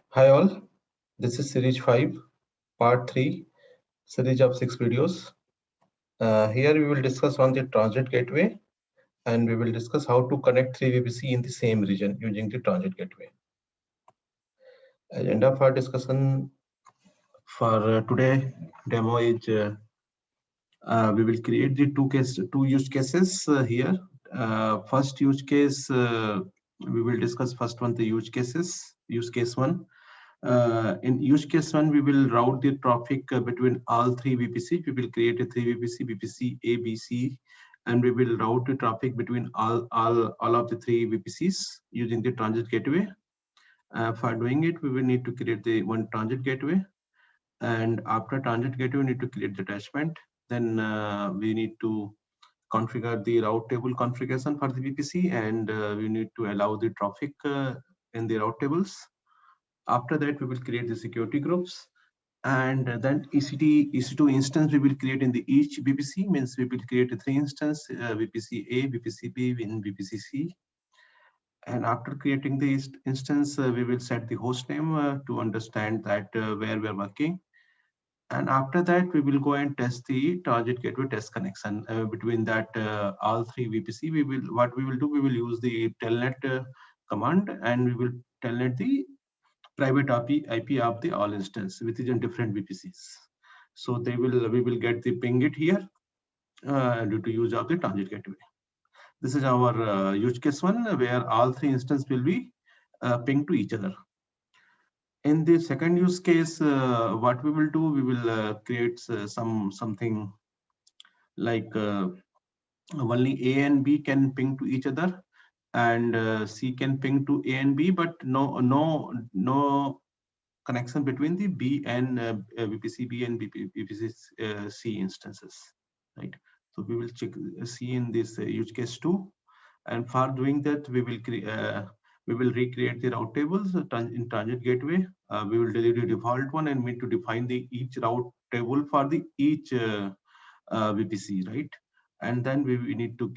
Hi all, this is series 5, part 3, series of 6 videos. Here we will discuss on the transit gateway and we will discuss how to connect 3 VPC in the same region using the transit gateway. Agenda for discussion for today demo is we will create the two use cases here. First use case, we will discuss first one, the use case 1. In use case 1, we will route the traffic between all 3 VPC. We will create a 3 VPC, VPC A, B, C, and we will route the traffic between all of the 3 VPCs using the transit gateway. For doing it, we will need to create the one transit gateway, and after transit gateway, we need to create the attachment. Then we need to configure the route table configuration for the VPC, and we need to allow the traffic in the route tables. After that, we will create the security groups, and then EC2 instance we will create in the each VPC. Means we will create a 3 instance, VPC A, VPC B, and VPC C. And after creating the instance, we will set the host name to understand that where we are working. And after that, we will go and test the target gateway test connection between that all 3 VPC. What we will do, we will use the telnet command, and we will telnet the private IP of the all instance within different VPCs. So we will get the ping it here due to use of the transit gateway. This is our use case 1 where all 3 instances will be pinged to each other. In the second use case, what we will do, we will create something like only A and B can ping to each other, and C can ping to A and B, but no connection between the B and VPC B and VPC C instances, right? So we will check C in this use case 2, and for doing that, we will recreate the route tables in transit gateway. We will delete the default one and need to define the each route table for the each VPC, right? And then we need to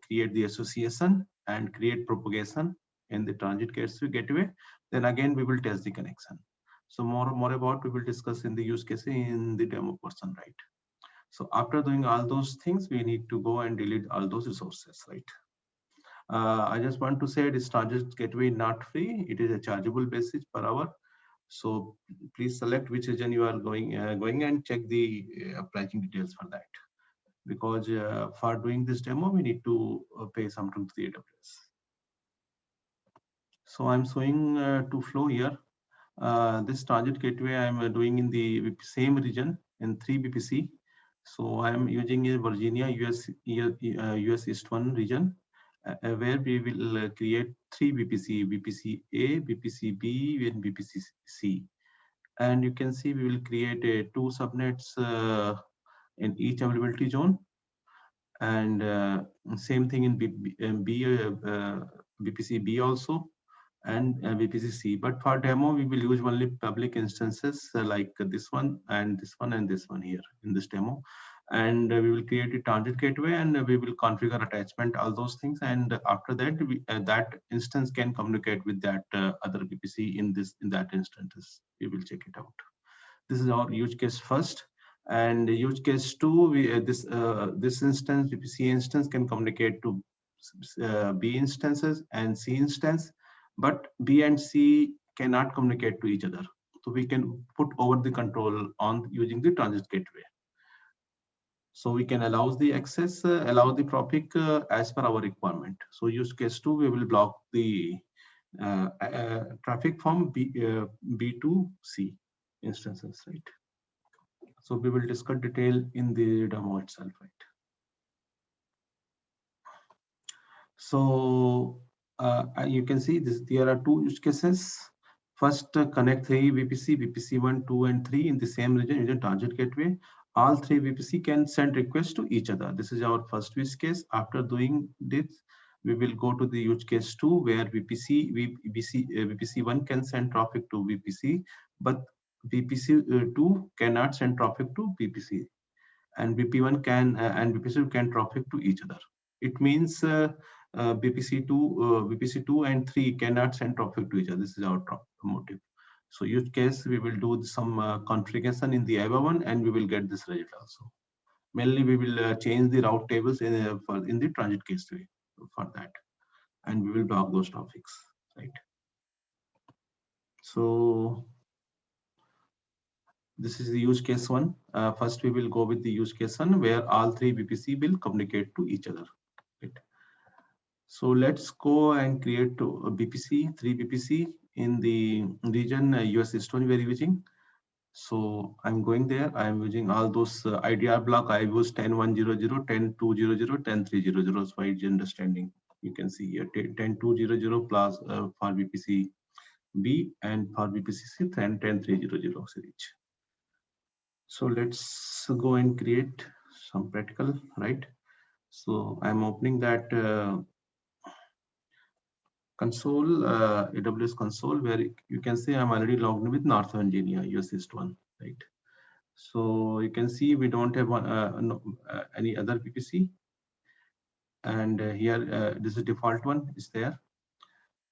create the association and create propagation in the transit gateway. Then again, we will test the connection. So more about we will discuss in the use case in the demo portion, right? So after doing all those things, we need to go and delete all those resources, right? I just want to say this transit gateway not free. It is a chargeable basis per hour. So please select which region you are going and check the pricing details for that. Because for doing this demo, we need to pay something to the AWS. So I'm showing to flow here. This transit gateway I'm doing in the same region in 3 VPC. So I'm using a Virginia, US East 1 region, where we will create 3 VPC, VPC A, VPC B, and VPC C. And you can see we will create 2 subnets in each availability zone. And same thing in VPC B also, and VPC C. But for demo, we will use only public instances like this one and this one and this one here in this demo. And we will create a transit gateway, and we will configure attachment, all those things. And after that, that instance can communicate with that other VPC in that instances. We will check it out. This is our use case first. And use case 2, this instance, VPC instance, can communicate to B instances and C instance, but B and C cannot communicate to each other. So we can put over the control on using the transit gateway. So we can allow the access, allow the traffic as per our requirement. So use case 2, we will block the traffic from B to C instances, right? So we will discuss detail in the demo itself, right? So you can see this. There are 2 use cases. First, connect 3 VPC, VPC 1, 2, and 3 in the same region using transit gateway. All 3 VPC can send requests to each other. This is our first use case. After doing this, we will go to the use case 2, where VPC 1 can send traffic to VPC, but VPC 2 cannot send traffic to VPC, and VP1 can and VPC2 can traffic to each other. It means VPC2 and 3 cannot send traffic to each other. This is our motive. So use case, we will do some configuration in the above one, and we will get this result also. Mainly, we will change the route tables in the transit gateway for that, and we will block those topics, right? So this is the use case one. First, we will go with the use case one where all three VPC will communicate to each other, right? So let's go and create a VPC, three VPC in the region US East one we are using. So I'm going there. I'm using all those IDR block. I use 10.100, 10.200, 10.300. So it's understanding. You can see here 10.200 plus for VPC B and for VPC C 10.300 series. So let's go and create some practical, right? So I'm opening that console, AWS console, where you can see I'm already logged in with Northern Virginia, US East one, right? So you can see we don't have any other VPC, and here this is default one is there.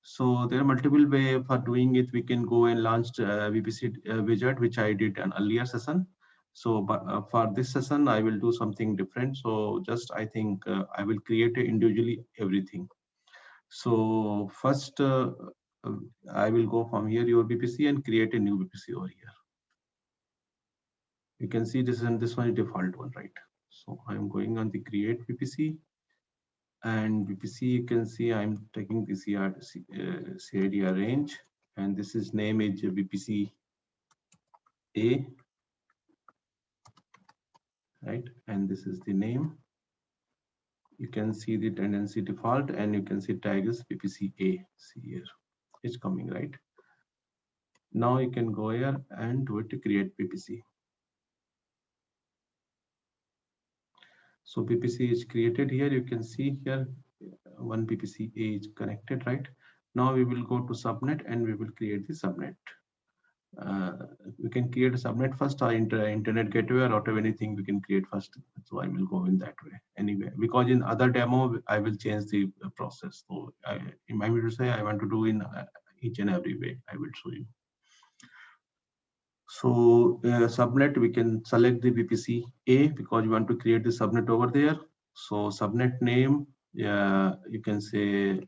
So there are multiple way for doing it. We can go and launch VPC widget, which I did an earlier session. So but for this session, I will do something different. So just I think I will create individually everything. So first, I will go from here your VPC and create a new VPC over here. You can see this, and this one is default one, right? So I'm going on the create VPC, and VPC you can see I'm taking the CIDR range, and this is name is VPC A, right? And this is the name. You can see the tendency default, and you can see tag is VPC A. See here, it's coming, right? Now you can go here and do it to create VPC. So VPC is created here. You can see here one VPC A is connected, right? Now we will go to subnet and we will create the subnet. We can create a subnet first, or internet gateway, or whatever anything we can create first. So I will go in that way anyway, because in other demo I will change the process. So in my video say I want to do in each and every way. I will show you. So subnet, we can select the VPC A because you want to create the subnet over there. So subnet name, you can say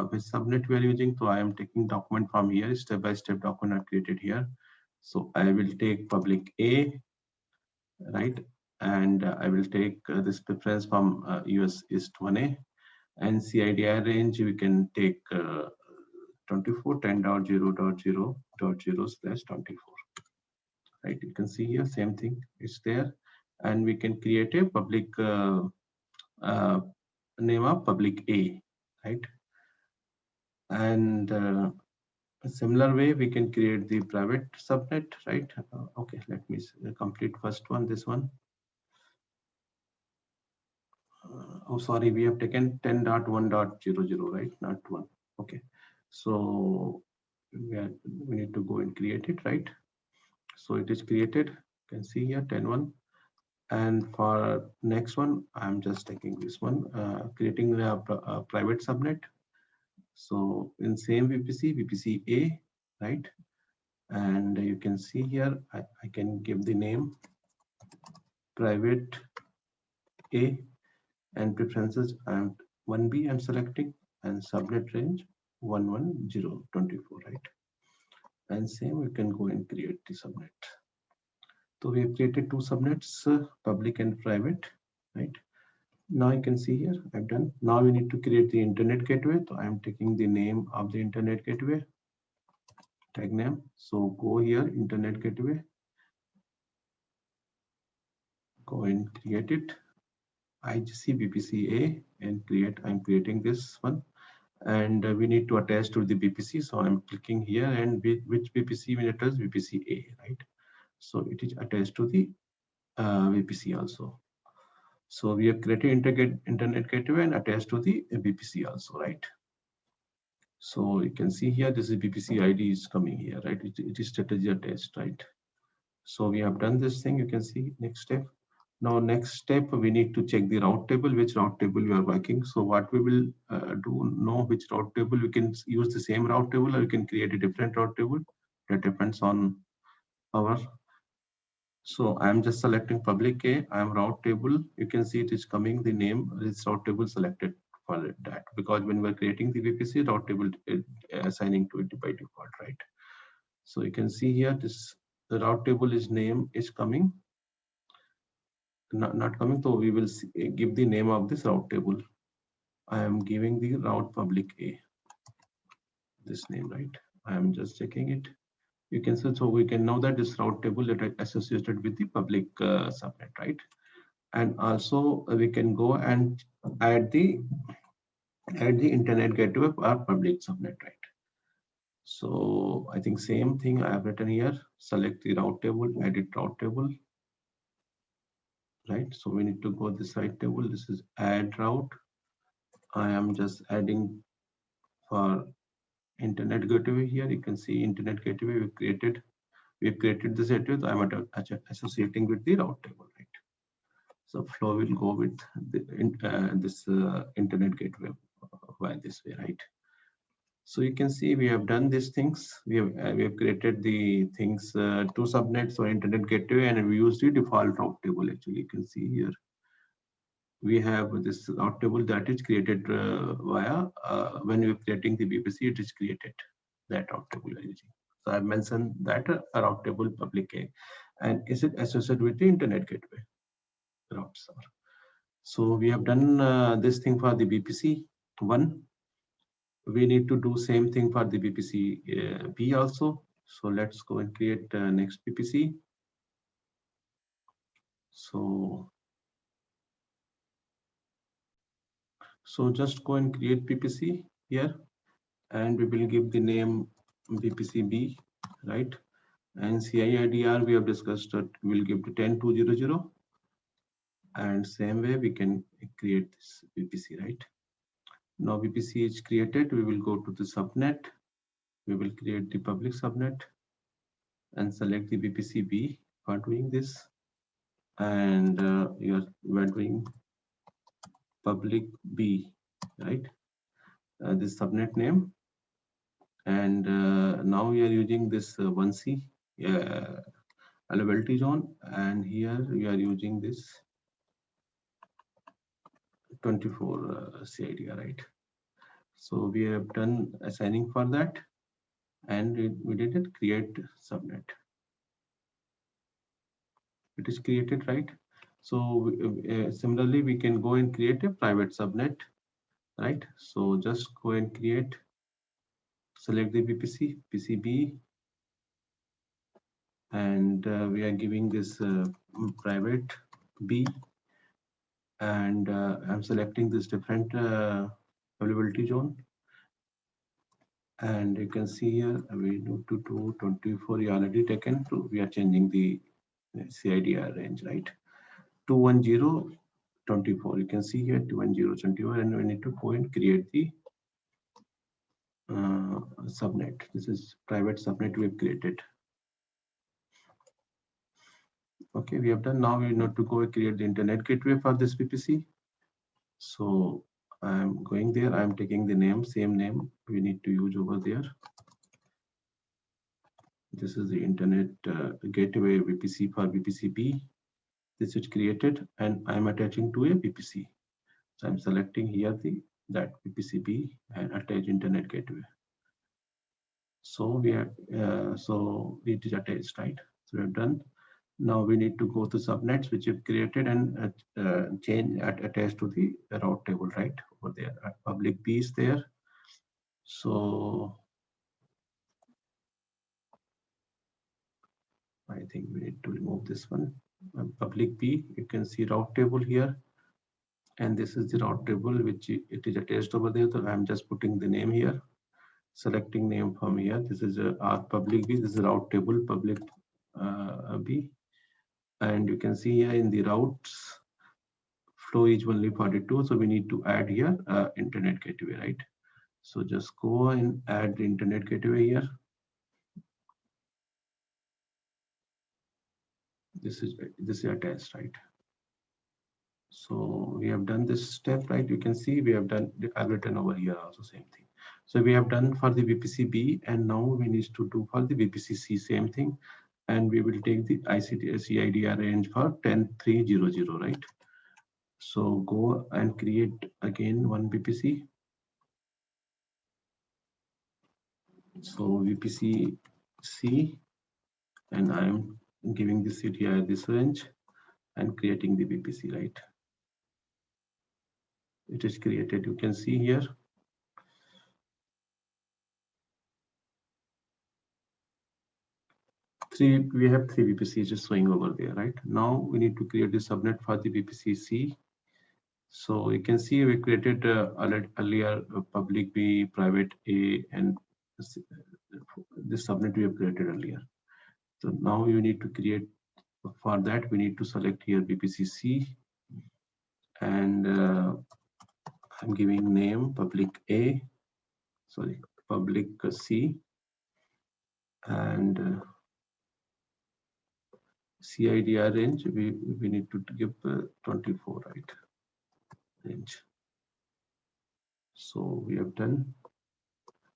which subnet we are using. So I am taking document from here, step-by-step document I created here. So I will take public A, right? And I will take this preference from US East 1A, and CIDR range we can take 24 10.0.0.0/24. Right, you can see here same thing is there, and we can create a public name of public A, right? And a similar way we can create the private subnet, right? Okay, let me complete first one, this one. Oh, sorry, we have taken 10.1.00, right? Not one. Okay, so we need to go and create it, right? So it is created. You can see here 10.1. And for next one, I'm just taking this one, creating a private subnet. So in same VPC A, right? And you can see here, I can give the name private A, and preferences and 1B I'm selecting, and subnet range 11024, right? And same, we can go and create the subnet. So we have created two subnets, public and private, right? Now you can see here, I've done. Now we need to create the internet gateway. So I'm taking the name of the internet gateway, tag name. So go here, internet gateway, go and create it. IGC VPC A and create, I'm creating this one. And we need to attach to the VPC. So I'm clicking here, and which VPC we attach? VPC A, right? So it is attached to the VPC also. So we have created internet gateway and attached to the VPC also, right? So you can see here, this is VPC ID is coming here, right? It is strategy attached, right? So we have done this thing. You can see next step. Now next step, we need to check the route table, which route table we are working. So what we will do, know which route table, we can use the same route table, or we can create a different route table. That depends on our. So I'm just selecting public A. I'm route table. You can see it is coming. The name is route table selected for that, because when we're creating the VPC, route table is assigning to it by default, right? So you can see here this the route table is name is coming. Not coming, so we will give the name of this route table. I am giving the route public A, this name, right? I am just checking it. You can see, so we can know that this route table that is associated with the public subnet, right? And also we can go and add the internet gateway or public subnet, right? So I think same thing I have written here. Select the route table, edit route table, right? So we need to go this right table. This is add route. I am just adding for internet gateway here. You can see internet gateway we've created this gateway. So I'm associating with the route table, right? So flow will go with this internet gateway by this way, right? So you can see we have done these things. We have created the things, two subnets or internet gateway, and we use the default route table. Actually, you can see here we have this route table that is created via when we're creating the VPC, it is created that route table using. So I've mentioned that a route table public A, and is it associated with the internet gateway routes? So we have done this thing for the VPC 1. We need to do same thing for the VPC B also. So let's go and create next VPC. So just go and create VPC here, and we will give the name VPC B, right? And CIIDR we have discussed that we'll give the 10200, and same way we can create this VPC, right? Now VPC is created. We will go to the subnet. We will create the public subnet and select the VPC B for doing this. And we're doing public B, right? This subnet name. And now we are using this 1C availability zone, and here we are using this 24 CIDR, right? So we have done assigning for that, and we did it create subnet. It is created, right? So similarly, we can go and create a private subnet, right? So just go and create, select the VPC, PCB, and we are giving this private B, and I'm selecting this different availability zone. And you can see here we need to do 24 already taken to, we are changing the CIDR range, right? 210 24. You can see here 210 24, and we need to go and create the subnet. This is private subnet we've created. Okay, we have done. Now we need to go and create the internet gateway for this VPC. So I'm going there. I'm taking the name, same name we need to use over there. This is the internet gateway VPC for VPC B. This is created, and I'm attaching to a VPC. So I'm selecting here that VPC B and attach internet gateway. So we have so it is attached, right? So we have done. Now we need to go to subnets which we've created and change attached to the route table, right? Over there, public B is there. So I think we need to remove this one. Public B, you can see route table here, and this is the route table which it is attached over there. So I'm just putting the name here, selecting name from here. This is our public B. This is route table public B. And you can see here in the routes, flow is only 42. So we need to add here internet gateway, right? So just go and add the internet gateway here. This is attached, right? So we have done this step, right? You can see we have done, I've written over here also same thing. So we have done for the VPC-B, and now we need to do for the VPC-C, same thing. And we will take the CIDR range for 10300, right? So go and create again one VPC. So VPC-C, and I am giving the CTR this range and creating the VPC, right? It is created, you can see here. We have three VPCs just showing over there, right? Now we need to create the subnet for the VPC-C. So you can see we created earlier public B, private A, and this subnet we have created earlier. So now you need to create, for that we need to select here VPC-C, and I'm giving name public A, sorry, public C, and CIDR range we need to give 24, right? Range. So we have done,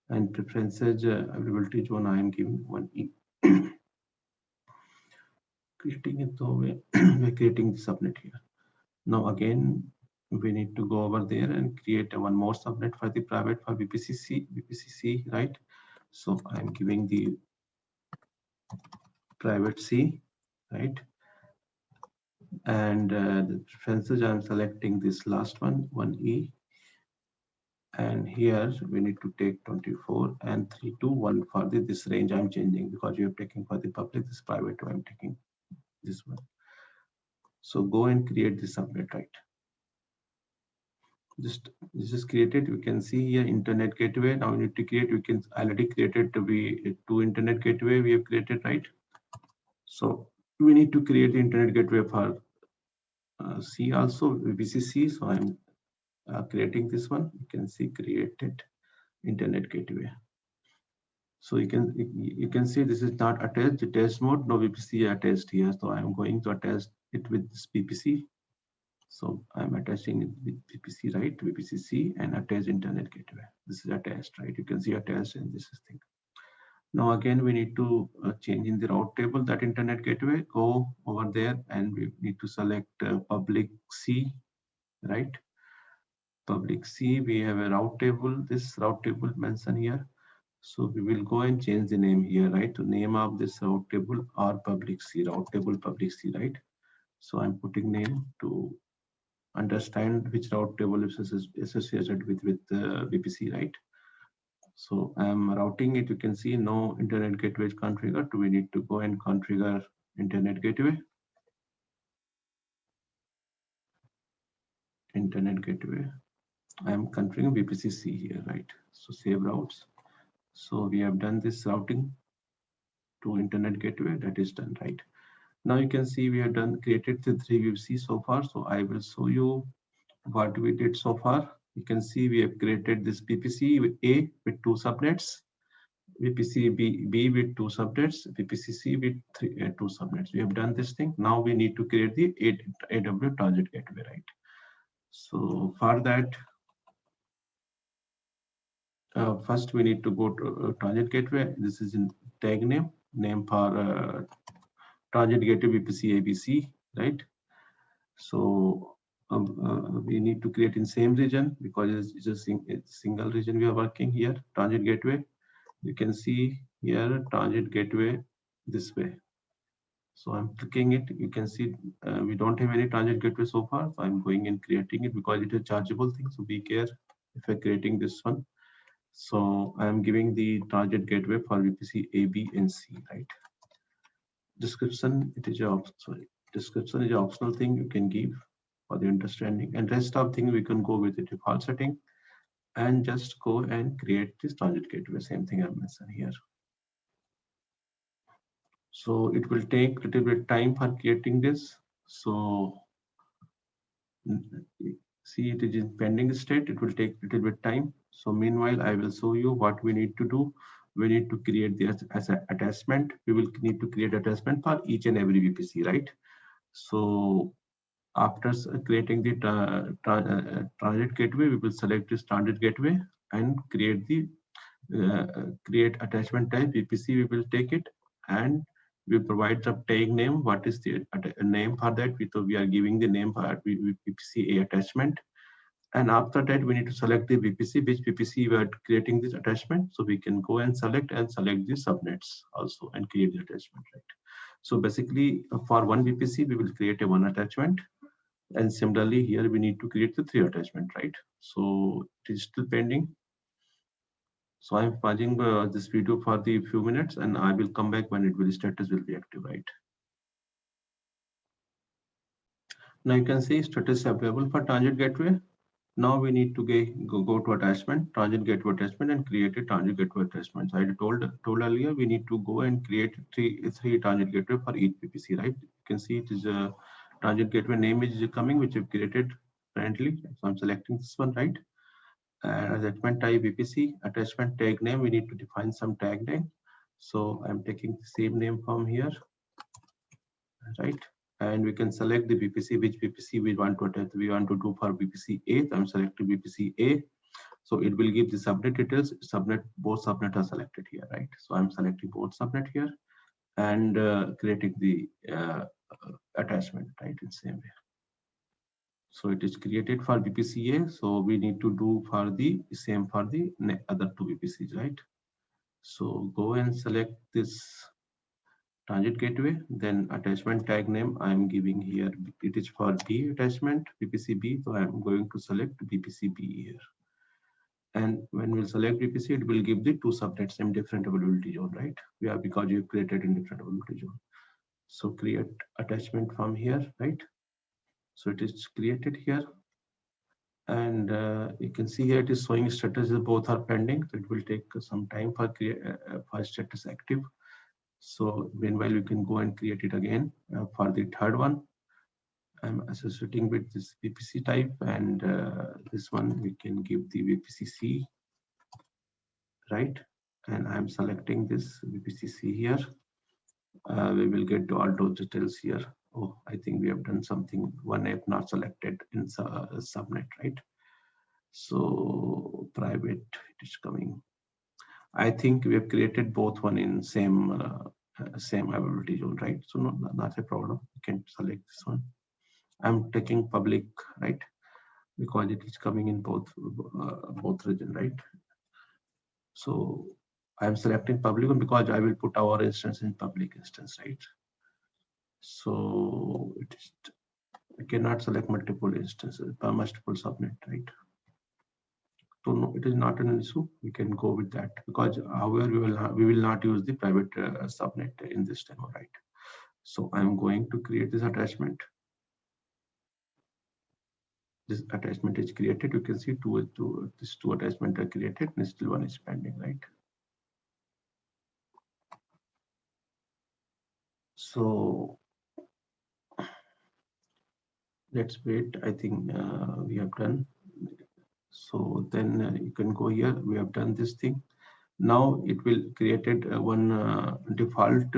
and preferences availability zone I am giving 1E. Creating it, so we're creating the subnet here. Now again we need to go over there and create one more subnet for the private for VPC-C, right? So I'm giving the private C, right? And the preferences, I'm selecting this last one, 1E. And here we need to take 24 and 321 for this range I'm changing, because you are taking for the public, this private, I'm taking this one. So go and create the subnet, right? This is created. You can see here internet gateway. Now we need to create, we can already created to be two internet gateway we have created, right? So we need to create the internet gateway for C also, VPC-C. So I'm creating this one. You can see created internet gateway. So you can see this is not attached, the test mode, no VPC attached here. So I'm going to attach it with this VPC. So I'm attaching it with VPC, right? VPC-C and attach internet gateway. This is attached, right? You can see attached, and this is thing. Now again, we need to change in the route table that internet gateway. Go over there, and we need to select public C, right? Public C, we have a route table. This route table mentioned here. So we will go and change the name here, right? To name of this route table or public C, route table public C, right? So I'm putting name to understand which route table is associated with VPC, right? So I'm routing it. You can see no internet gateway is configured. We need to go and configure internet gateway. Internet gateway. I'm configuring VPC-C here, right? So save routes. So we have done this routing to internet gateway. That is done, right? Now you can see we have done created the three VPC so far. So I will show you what we did so far. You can see we have created this VPC with A with two subnets, VPC-B with two subnets, VPC-C with two subnets. We have done this thing. Now we need to create the AW target gateway, right? So for that, first we need to go to target gateway. This is in tag name for target gateway VPC ABC, right? So we need to create in same region, because it's a single region we are working here. Target gateway, you can see here target gateway this way. So I'm clicking it. You can see we don't have any target gateway so far. So I'm going and creating it, because it is a chargeable thing. So be careful if you're creating this one. So I'm giving the target gateway for VPC A, B, and C, right? Description, description is an optional thing you can give for the understanding, and rest of thing we can go with the default setting and just go and create this target gateway. Same thing I mentioned here. So it will take a little bit time for creating this. So see, it is in pending state. It will take a little bit time. So meanwhile, I will show you what we need to do. We need to create this as an attachment. We will need to create attachment for each and every VPC, right? So after creating the target gateway, we will select this target gateway and create the create attachment type VPC, we will take it, and we provide the tag name. What is the name for that? We are giving the name for VPC A attachment. And after that, we need to select the VPC, which VPC we are creating this attachment. So we can go and select the subnets also and create the attachment, right? So basically, for one VPC, we will create a one attachment. And similarly, here we need to create the 3 attachment, right? So it is still pending. So I'm pausing this video for the few minutes, and I will come back when it will status will be active, right? Now you can see status available for transit gateway. Now we need to go to attachment, transit gateway attachment, and create a transit gateway attachment. So I told earlier we need to go and create three transit gateway for each VPC, right? You can see it is a transit gateway name is coming, which I've created currently. So I'm selecting this one, right? Attachment type VPC, attachment tag name, we need to define some tag name. So I'm taking the same name from here, right? And we can select the VPC, which VPC we want to attach. We want to do for VPC A. So I'm selecting VPC A. So it will give the subnet details. Both subnet are selected here, right? So I'm selecting both subnet here and creating the attachment, right? In the same way. So it is created for VPC A. So we need to do for the same for the other 2 VPCs, right? So go and select this transit gateway, then attachment tag name I'm giving here. It is for B attachment, VPC B. So I'm going to select VPC B here. And when we select VPC, it will give the 2 subnets in different availability zone, right? Because you created in different availability zone. So create attachment from here, right? So it is created here. And you can see here it is showing status, both are pending. So it will take some time for status active. So meanwhile, you can go and create it again for the third one. I'm associating with this VPC type, and this one we can give the VPC C, right? And I'm selecting this VPC C here. We will get to all those details here. Oh, I think we have done something. One app not selected in subnet, right? So private, it is coming. I think we have created both one in same availability zone, right? So not a problem. You can select this one. I'm taking public, right? Because it is coming in both region, right? So I'm selecting public one because I will put our instance in public instance, right? So it is, we cannot select multiple instances, multiple subnet, right? So no, it is not an issue. We can go with that because however we will not use the private subnet in this demo, right? So I'm going to create this attachment. This attachment is created. You can see these two attachments are created, and still one is pending, right? So let's wait. I think we have done. So then you can go here. We have done this thing. Now it will created one default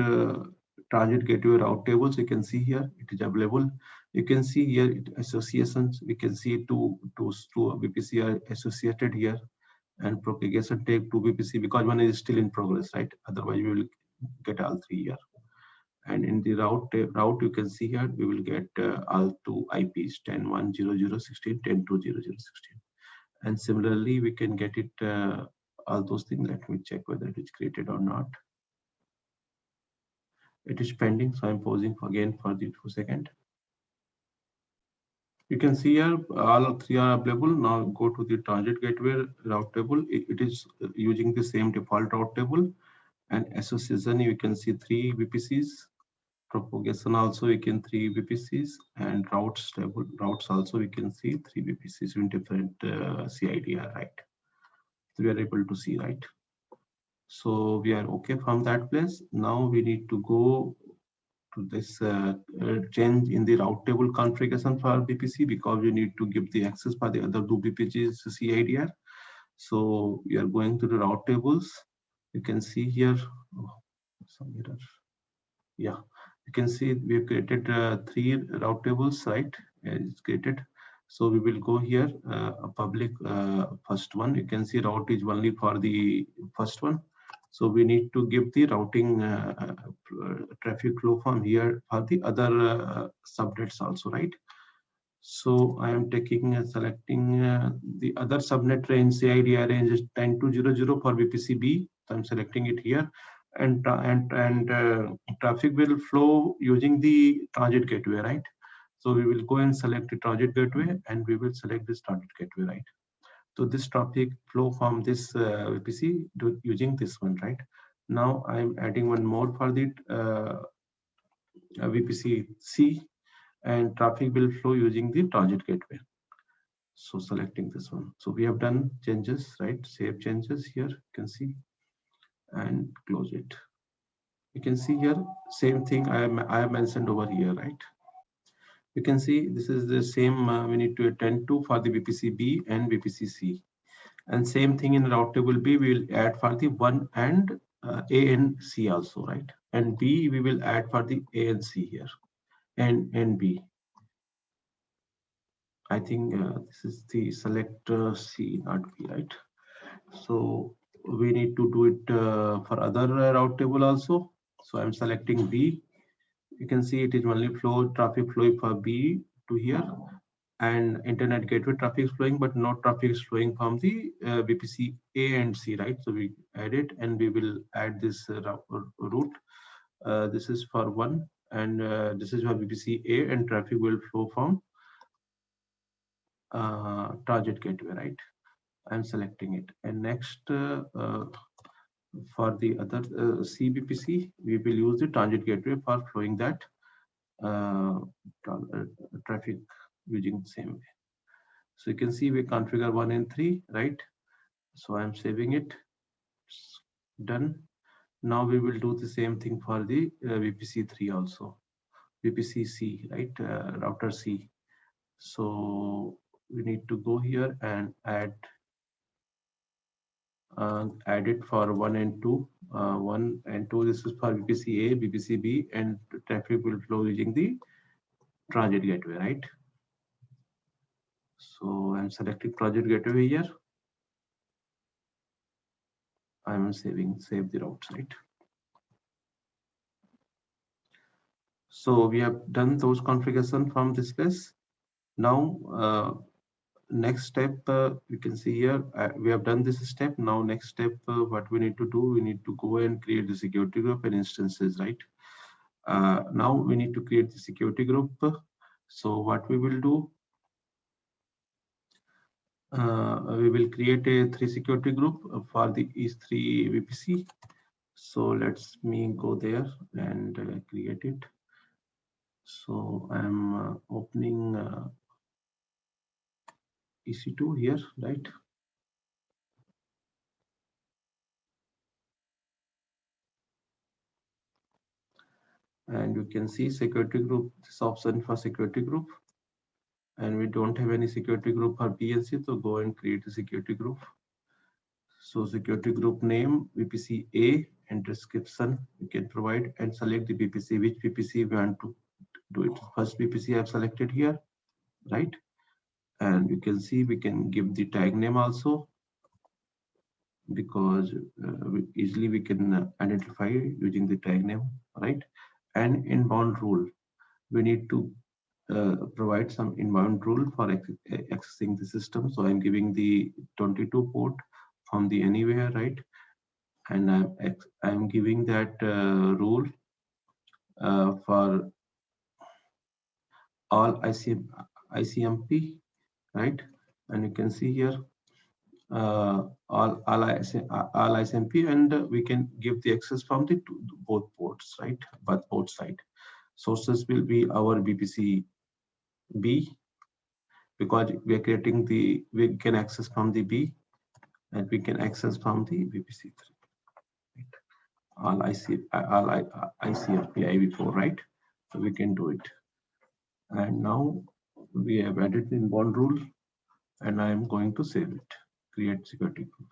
transit gateway route table. So you can see here it is available. You can see here associations. We can see two VPC are associated here, and propagation take 2 VPC because one is still in progress, right? Otherwise we will get all 3 here. And in the route you can see here we will get all 2 IPs 10.1.0.0.16, 10.2.0.0.16, and similarly we can get it all those things. Let me check whether it is created or not. It is pending, so I'm pausing again for the 2 seconds. You can see here all 3 are available. Now go to the transit gateway route table. It is using the same default route table, and association you can see 3 VPCs. Propagation also we can 3 VPCs, and routes table routes also we can see 3 VPCs in different CIDR, right? So we are able to see, right? So we are okay from that place. Now we need to go to this change in the route table configuration for VPC because we need to give the access for the other 2 VPCs CIDR. So we are going to the route tables. You can see here, some error. Yeah, you can see we have created 3 route tables, right? It's created. So we will go here, a public first one. You can see route is only for the first one. So we need to give the routing traffic flow from here for the other subnets also, right? So I am taking selecting the other subnet range, CID range is 10200 for VPC-B. So I'm selecting it here, and traffic will flow using the transit gateway, right? So we will go and select the transit gateway, and we will select this transit gateway, right? So this traffic flow from this VPC using this one, right? Now I'm adding one more for the VPC-C, and traffic will flow using the transit gateway. So selecting this one. So we have done changes, right? Save changes here, you can see, and close it. You can see here, same thing I have mentioned over here, right? You can see this is the same we need to attend to for the VPC-B and VPC-C. And same thing in route table B, we will add for the 1 and A and C also, right? And B, we will add for the A and C here, and B. I think this is the select C, not B, right? So we need to do it for other route table also. So I'm selecting B. You can see it is only flow traffic flowing for B to here, and internet gateway traffic is flowing, but no traffic is flowing from the VPC A and C, right? So we add it, and we will add this route. This is for 1, and this is for VPC A, and traffic will flow from target gateway, right? I'm selecting it, and next for the other CVPC, we will use the transit gateway for flowing that traffic using the same way. So you can see we configure 1 and 3, right? So I'm saving it. It's done. Now we will do the same thing for the VPC3 also, VPC-C, right? Router C. So we need to go here and add it for 1 and 2. 1 and 2, this is for VPC-A, VPC-B, and traffic will flow using the transit gateway, right? So I'm selecting transit gateway here. I'm save the routes, right? So we have done those configuration from this place. Now next step, you can see here, we have done this step. Now next step, what we need to do, we need to go and create the security group and instances, right? Now we need to create the security group. So what we will do, we will create a 3 security group for the EAST3 VPC. So let's me go there and create it. So I'm opening EC2 here, right? And you can see security group, this option for security group. And we don't have any security group for BNC, so go and create a security group. So security group name, VPC A, and description you can provide, and select the VPC, which VPC we want to do it. First VPC I have selected here, right? And you can see we can give the tag name also, because easily we can identify using the tag name, right? And inbound rule, we need to provide some inbound rule for accessing the system. So I'm giving the 22 port from the anywhere, right? And I'm giving that rule for all ICMP, right? And you can see here all ICMP, and we can give the access from the both ports, right? But both side sources will be our VPC B, because we are creating we can access from the B, and we can access from the VPC3. Right? All ICMP IV4, right? So we can do it. And now we have added the inbound rule, and I am going to save it. Create security group.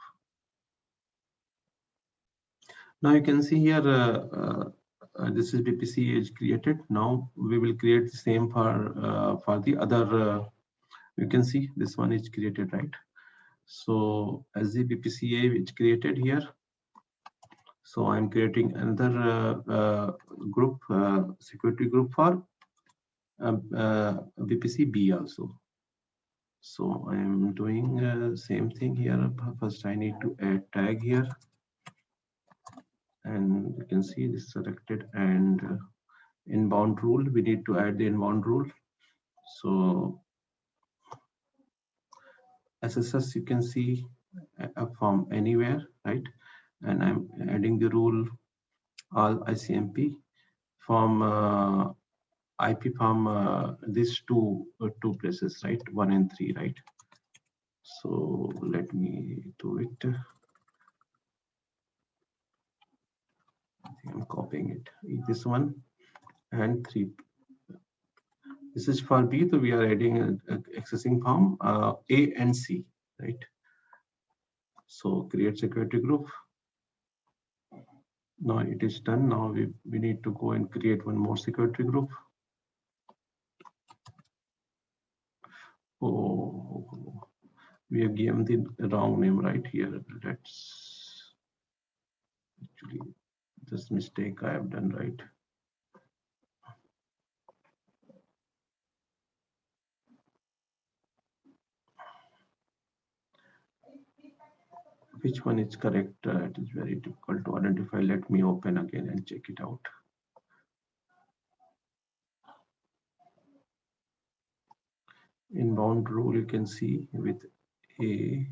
Now you can see here this is VPC is created. Now we will create the same for the other You can see this one is created, right? So as the BPCA is created here, so I'm creating another group, security group for BPC B also. So I'm doing same thing here. First, I need to add tag here, and you can see this selected, and inbound rule. We need to add the inbound rule. So SSS, you can see from anywhere, right? And I'm adding the rule all ICMP from IP from these two places, right? 1 and 3, right? So let me do it. I'm copying it. This one and 3. This is for B, so we are adding accessing from A and C, right? So create security group. Now it is done. Now we need to go and create one more security group. Oh, we have given the wrong name right here. Let's actually, this mistake I have done, right? Which one is correct? It is very difficult to identify. Let me open again and check it out. Inbound rule, you can see with A.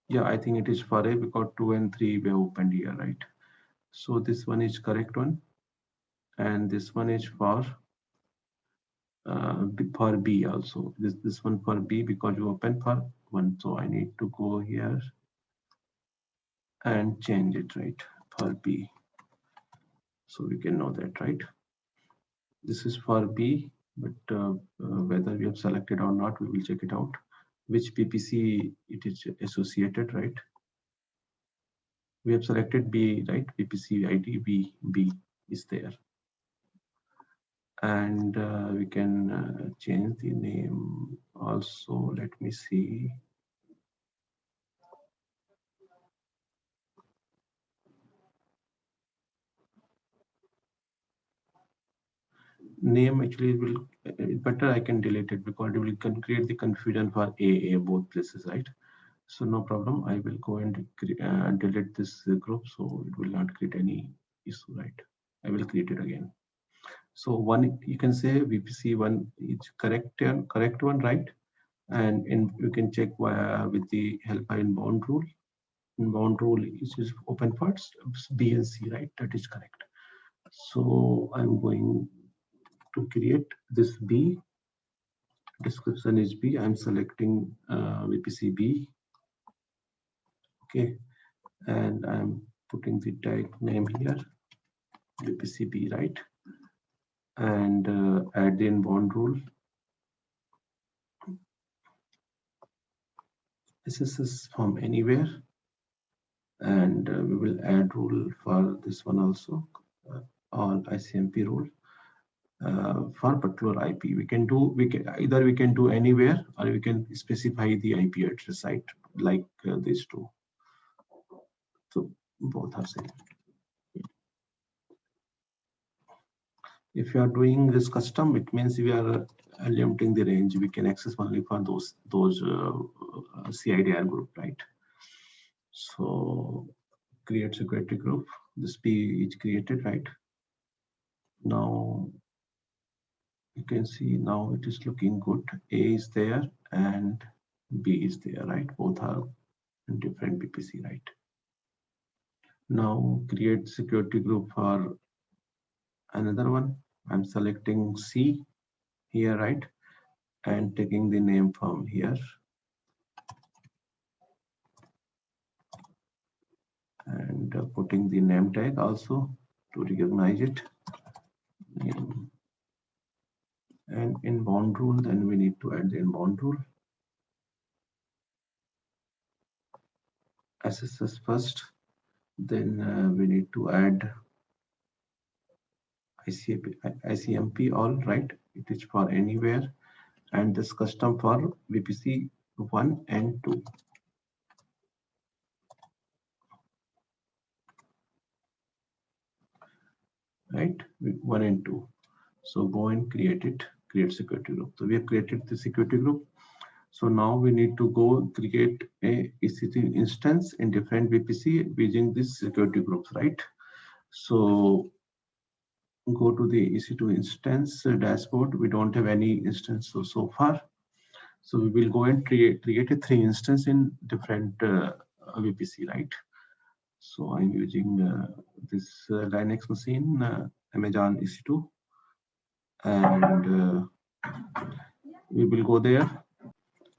Yeah, I think it is for A because 2 and 3 were opened here, right? So this one is correct one. And this one is for B also. This one for B because you open for 1. So I need to go here and change it, right? For B. So we can know that, right? This is for B, but whether we have selected or not, we will check it out. Which PPC it is associated, right? We have selected B, right? PPC ID B is there. And we can change the name also. Let me see. Name actually will better. I can delete it because it will create the confusion for A both places, right? So no problem. I will go and delete this group, so it will not create any issue, right? I will create it again. So one, you can say VPC one is correct one, right? And you can check with the help of inbound rule. Inbound rule is open for B and C, right? That is correct. So I'm going to create this B. Description is B. I'm selecting VPC B. Okay, and I'm putting the tag name here, VPC B, right? And add the inbound rule. SSS from anywhere, and we will add rule for this one also, all ICMP rule. For particular IP, we can either do anywhere, or we can specify the IP address, right? Like these two. So both are same. If you are doing this custom, it means we are limiting the range. We can access only for those CIDR group, right? So create security group. This P is created, right? Now you can see now it is looking good. A is there and B is there, right? Both are in different BPC, right? Now create security group for another one. I'm selecting C here, right? And taking the name from here. And putting the name tag also to recognize it. Name. And inbound rule, then we need to add the inbound rule. SSS first, then we need to add ICMP all, right? It is for anywhere, and this custom for VPC 1 and 2. Right, 1 and 2. So go and create it, create security group. So we have created the security group. So now we need to go create a EC2 instance in different VPC using these security groups, right? So go to the EC2 instance dashboard. We don't have any instance so far. So we will go and create a 3 instance in different VPC, right? So I'm using this Linux machine, Amazon EC2, and we will go there.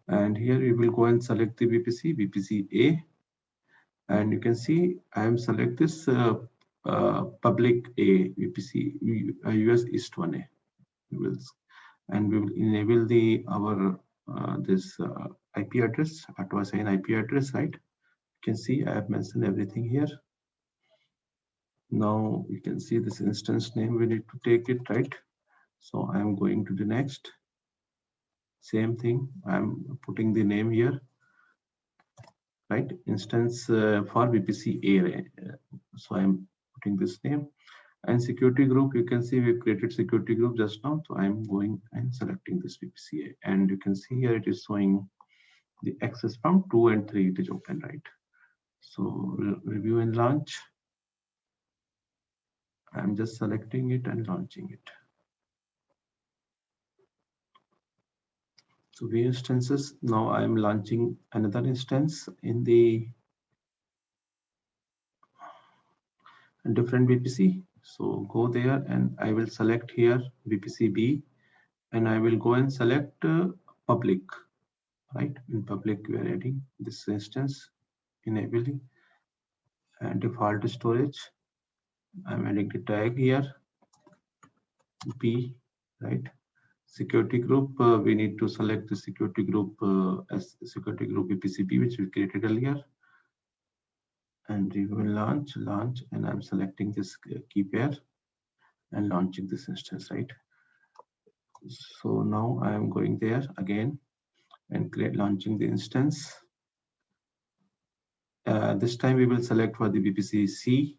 And here we will go and select the VPC A, and you can see I am select this public A VPC US East 1A. We will enable the our this IP address, auto assign IP address, right? You can see I have mentioned everything here. Now you can see this instance name, we need to take it, right? So I am going to the next. Same thing, I'm putting the name here, right? Instance for VPC A. So I'm putting this name. And security group, you can see we created security group just now. So I'm going and selecting this VPC A. And you can see here it is showing the access from 2 and 3, it is open, right? So review and launch. I'm just selecting it and launching it. So view instances, now I'm launching another instance in the different VPC. So go there and I will select here VPC B, and I will go and select public, right? In public, we are adding this instance, enabling and default storage. I'm adding the tag here, B, right? Security group, we need to select the security group as security group VPC-B, which we created earlier. And we will launch, and I'm selecting this key pair and launching this instance, right? So now I am going there again and launching the instance. This time we will select for the VPC C.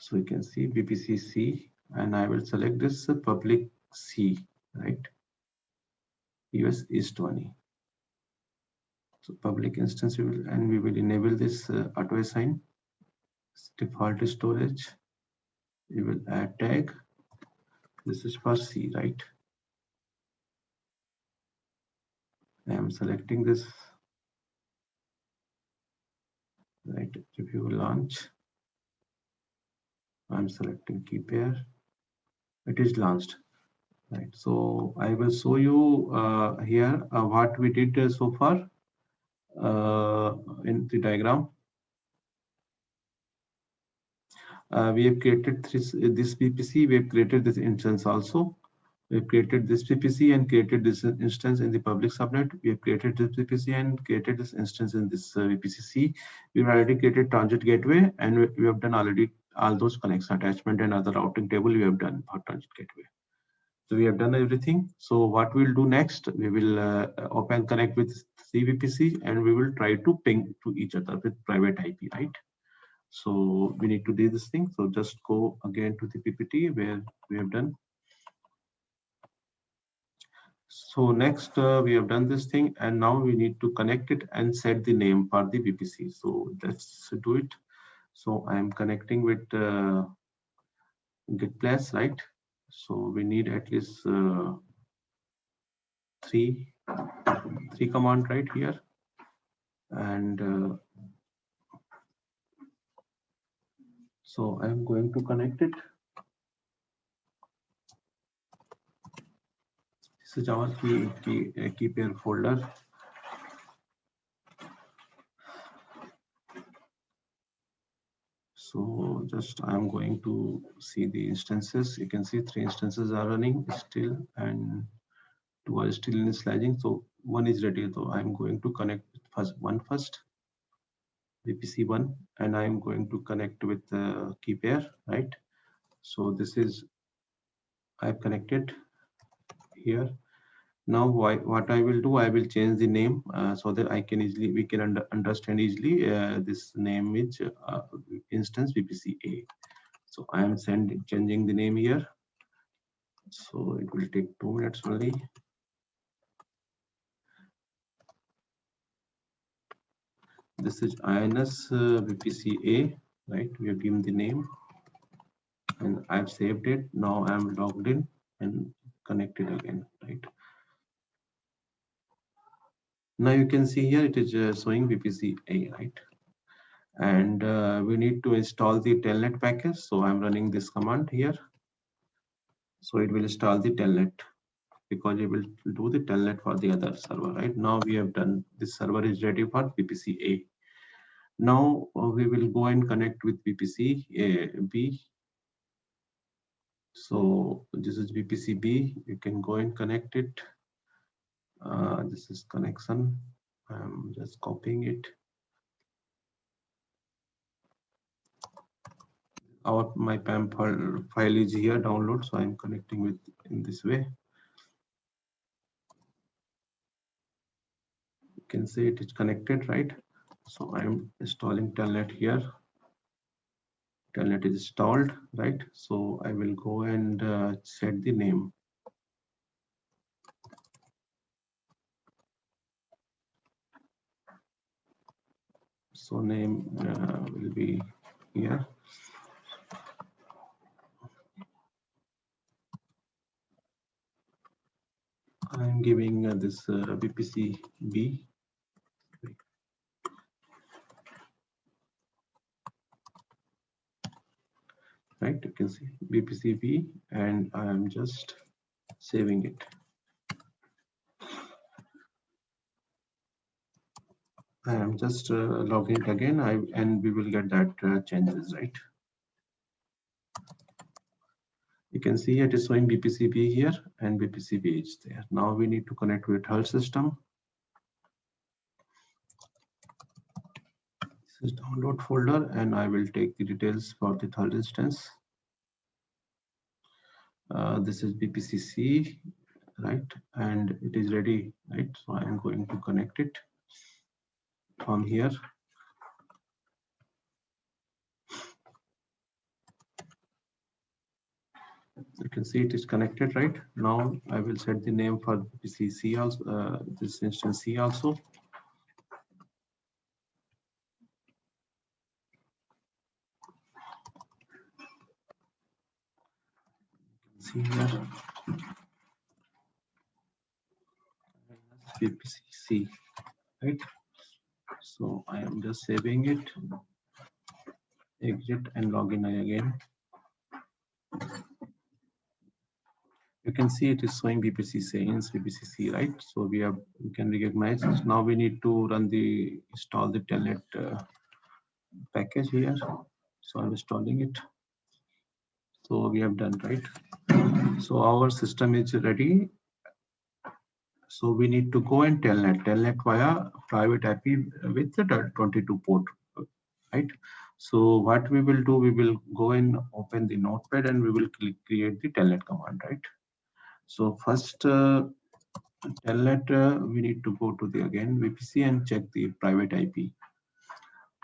So you can see VPC C, and I will select this public C, right? US East 20. So public instance, we will enable this auto assign default storage. We will add tag. This is for C, right? I am selecting this, right? Review launch. I'm selecting key pair. It is launched, right? So I will show you here what we did so far in the diagram. We have created this VPC. We have created this instance also. We have created this VPC and created this instance in the public subnet. We have created this VPC and created this instance in this VPC-C. We've already created transit gateway, and we have done already all those connection attachment and other routing table we have done for transit gateway. So we have done everything. So what we'll do next, we will open connect with CVPC, and we will try to ping to each other with private IP, right? So we need to do this thing. So just go again to the PPT where we have done. So next we have done this thing, and now we need to connect it and set the name for the VPC. So let's do it. So I am connecting with Git plus, right? So we need at least three command right here, and so I'm going to connect it. This is our key pair folder. So just I'm going to see the instances. You can see 3 instances are running still, and 2 are still in slicing. So 1 is ready. So I'm going to connect one first. VPC1, and I'm going to connect with the key pair, right? So this is, I've connected here. Now what I will do, I will change the name so that I can easily, we can understand easily. This name is instance VPC-A. So I am changing the name here. So it will take 2 minutes only. This is INS VPC-A, right? We have given the name and I've saved it. Now I'm logged in and connected again, right? Now you can see here it is showing VPC-A, right? And we need to install the telnet package. So I'm running this command here. So it will install the telnet because it will do the telnet for the other server, right? Now we have done, this server is ready for VPC-A. Now we will go and connect with VPC-B. So this is VPC-B. You can go and connect it. This is connection. I'm just copying it. My PAM file is here, download. So I'm connecting with in this way. You can see it is connected, right? So I'm installing telnet here. Telnet is installed, right? So I will go and set the name. So name will be here. I'm giving this VPC-B. Right, you can see VPC-B, and I am just saving it. I am just logging it again, and we will get that changes, right? You can see it is showing VPC-B here and VPC-B is there. Now we need to connect with health system. This is download folder, and I will take the details for the third instance. This is VPC-C, right? And it is ready, right? So I am going to connect it from here. You can see it is connected, right? Now I will set the name for VPC-C also, this instance C also. See here, VPC-C, right? So I am just saving it, exit and log in again. You can see it is showing VPC-C, VPC-C, right? So we can recognize this. Now we need to run install the telnet package here. So I'm installing it. So we have done, right? So our system is ready. So we need to go and telnet via private IP with the 22 port, right? So what we will do, we will go and open the notepad and we will create the telnet command, right? So first telnet, we need to go to the again VPC and check the private IP.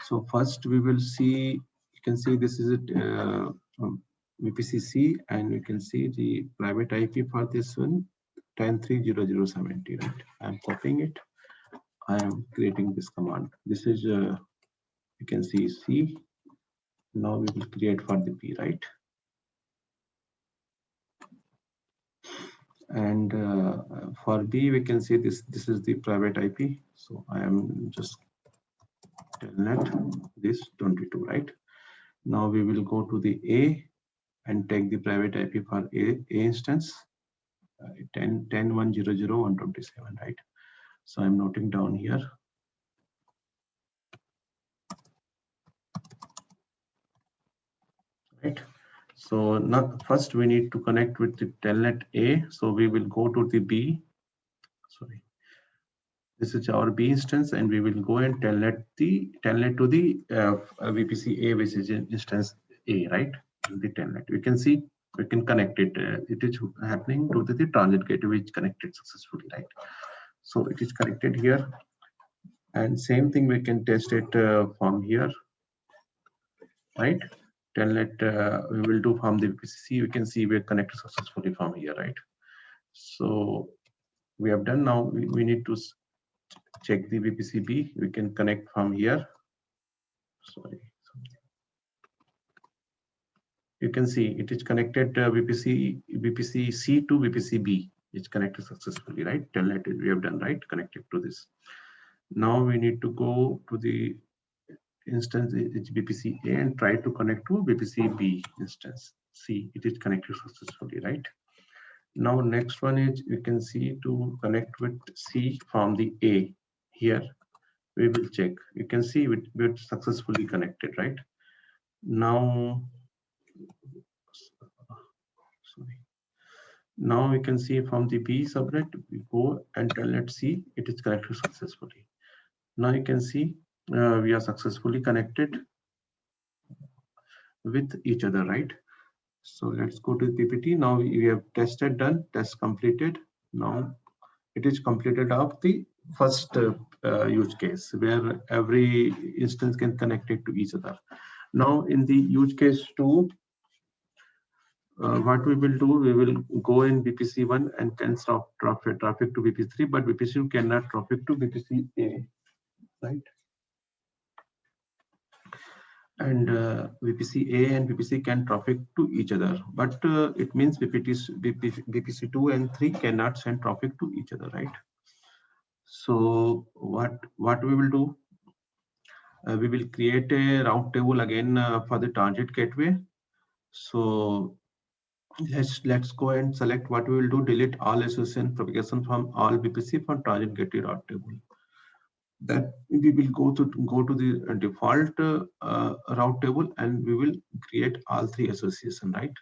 So first we will see, you can see this is it, VPC-C, and you can see the private IP for this one, 10.3.0.0.70, right? I'm copying it. I am creating this command. This is, you can see C. Now we will create for the B, right? And for B, we can see this is the private IP. So I am just telnet this 22, right? Now we will go to the A and take the private IP for A instance, 10.1.0.0.127, right? So I'm noting down here. Right. So now first we need to connect with the telnet A. So we will go to the B. Sorry. This is our B instance, and we will go and telnet to the VPC A, which is instance A, right? The telnet. We can see we can connect it. It is happening to the transit gateway, which connected successfully, right? So it is connected here, and same thing we can test it from here, right? Telnet we will do from the VPC. We can see we're connected successfully from here, right? So we have done. Now we need to check the VPC-B. We can connect from here. Sorry. You can see it is connected VPC-C to VPC-B. It's connected successfully, right? Telnet we have done, right? Connected to this. Now we need to go to the instance it's VPC-A and try to connect to VPC-B instance. See, it is connected successfully, right? Now next one is you can see to connect with C from the A. Here we will check. You can see we're successfully connected, right? Now, sorry. Now we can see from the B subnet, we go and telnet C, it is connected successfully. Now you can see we are successfully connected with each other, right? So let's go to the PPT. Now we have tested done, test completed. Now it is completed of the first use case where every instance can connect it to each other. Now in the use case 2, what we will do, we will go in VPC1 and can stop traffic to VPC3, but VPC2 cannot traffic to VPC-A, right? And VPC-A and VPC can traffic to each other, but it means VPC2 and 3 cannot send traffic to each other, right? So what we will do, we will create a route table again for the transit gateway. So let's go and select what we will do, delete all association propagation from all VPC from transit gateway route table. Then we will go to the default route table and we will create all 3 association, right?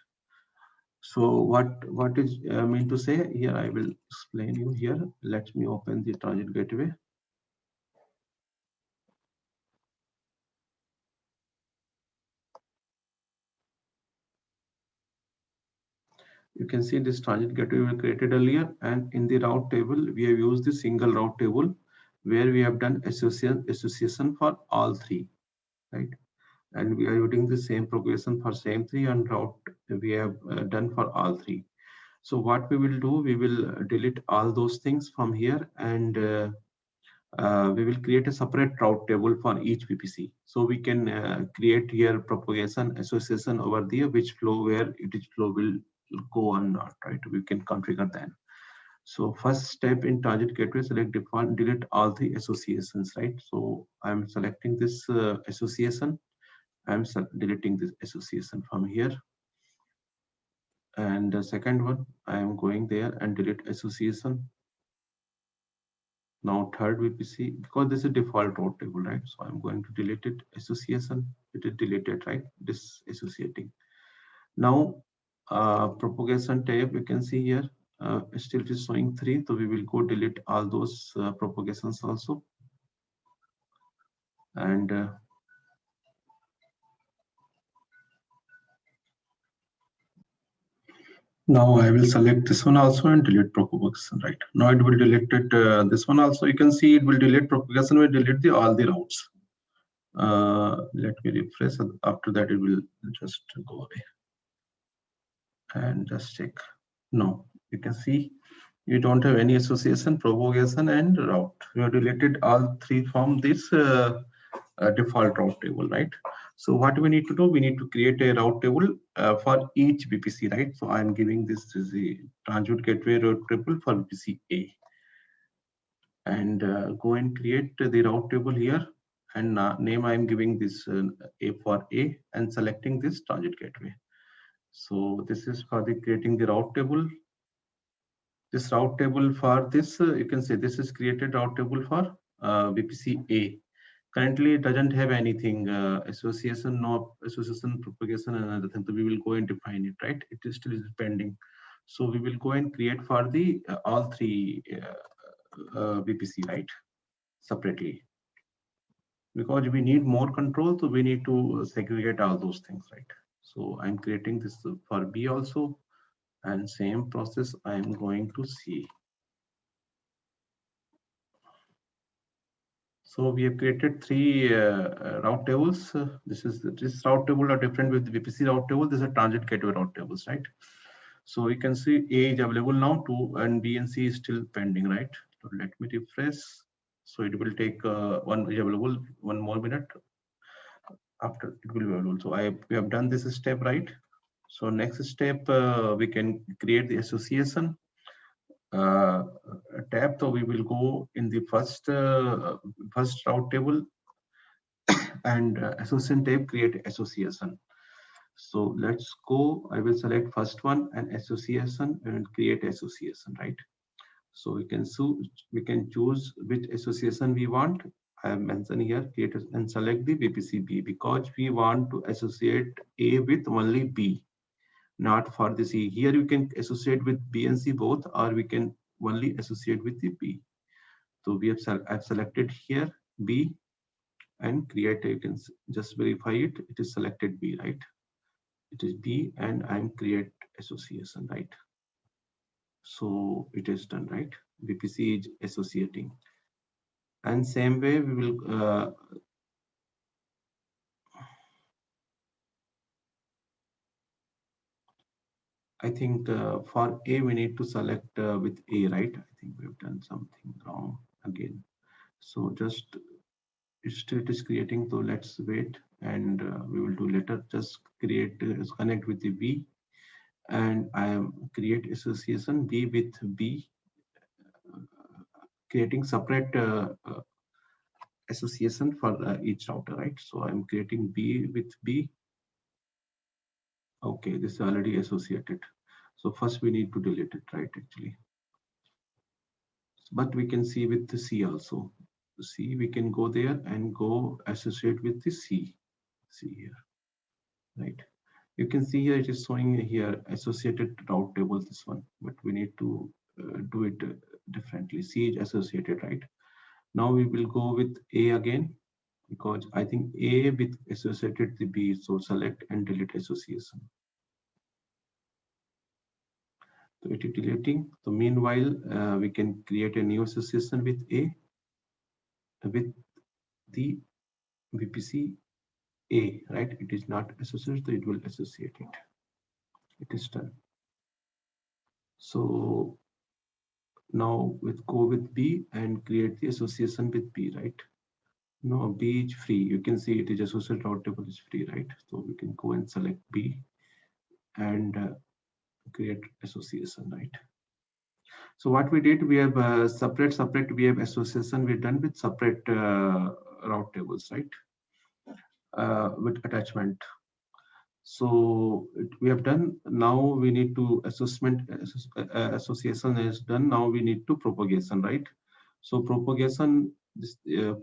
So what is mean to say here, I will explain you here. Let me open the transit gateway. You can see this transit gateway we created earlier, and in the route table we have used the single route table where we have done association for all 3, right? And we are using the same propagation for same 3 and route we have done for all 3. So what we will do, we will delete all those things from here, and we will create a separate route table for each VPC. So we can create here propagation association over there, which flow where each flow will go or not, right? We can configure that. So first step in transit gateway, select default, delete all the associations, right? So I'm selecting this association. I'm deleting this association from here. And the second one, I am going there and delete association. Now third VPC, because this is default route table, right? So I'm going to delete it, association, it is deleted, right? This associating. Now propagation tab, you can see here, still it is showing 3. So we will go delete all those propagations also. And now I will select this one also and delete propagation, right? Now it will delete it, this one also. You can see it will delete propagation, will delete all the routes. Let me refresh. After that, it will just go away. And just check. No, you can see you don't have any association, propagation, and route. You have deleted all 3 from this default route table, right? So what we need to do, we need to create a route table for each VPC, right? So I'm giving this is the transit gateway route table for VPC A, and go and create the route table here, and name I'm giving this A for A, and selecting this transit gateway. So this is for the creating the route table. This route table for this, you can say this is created route table for VPC A. Currently, it doesn't have anything association, no association, propagation, and another thing. So we will go and define it, right? It is still pending. So we will go and create for the all 3 VPC, right? separately. Because we need more control, so we need to segregate all those things, right? So I'm creating this for B also, and same process I'm going to C. So we have created three route tables. This route table are different with VPC route table. This is a transit gateway route tables, right? So you can see A is available now, 2, and B and C is still pending, right? So let me refresh. So it will take one is available 1 more minute. After it will be available. So we have done this step, right? So next step, we can create the association tab. So we will go in the first route table and association tab, create association. So let's go. I will select first one and association and create association, right? So we can choose which association we want. I have mentioned here, create and select the VPC-B because we want to associate A with only B, not for the C. Here you can associate with B and C both, or we can only associate with the B. So I've selected here B and create. You can just verify it. It is selected B, right? It is B, and I'm create association, right? So it is done, right? VPC is associating. And same way we will I think for A we need to select with A, right? I think we've done something wrong again. So just it is creating, so let's wait, and we will do later. Just create connect with the B, and I am create association B with B, creating separate association for each router, right? So I'm creating B with B. Okay, this is already associated. So first we need to delete it, right? Actually, but we can see with the C also. C, we can go there and go associate with the C. See here, right? You can see here it is showing here associated route table, this one, but we need to do it differently. C is associated, right? Now we will go with A again, because I think A with associated the B, so select and delete association. So it is deleting. So meanwhile, we can create a new association with A with the VPC A, right? It is not associated, so it will associate it. It is done. So now go with B and create the association with B, right? No, B is free. You can see it is associated route table is free, right? So we can go and select B and create association, right? So what we did, we have separate, we have association, we're done with separate route tables, right? With attachment. So we have done. Now we need to association is done. Now we need to propagation, right? So propagation this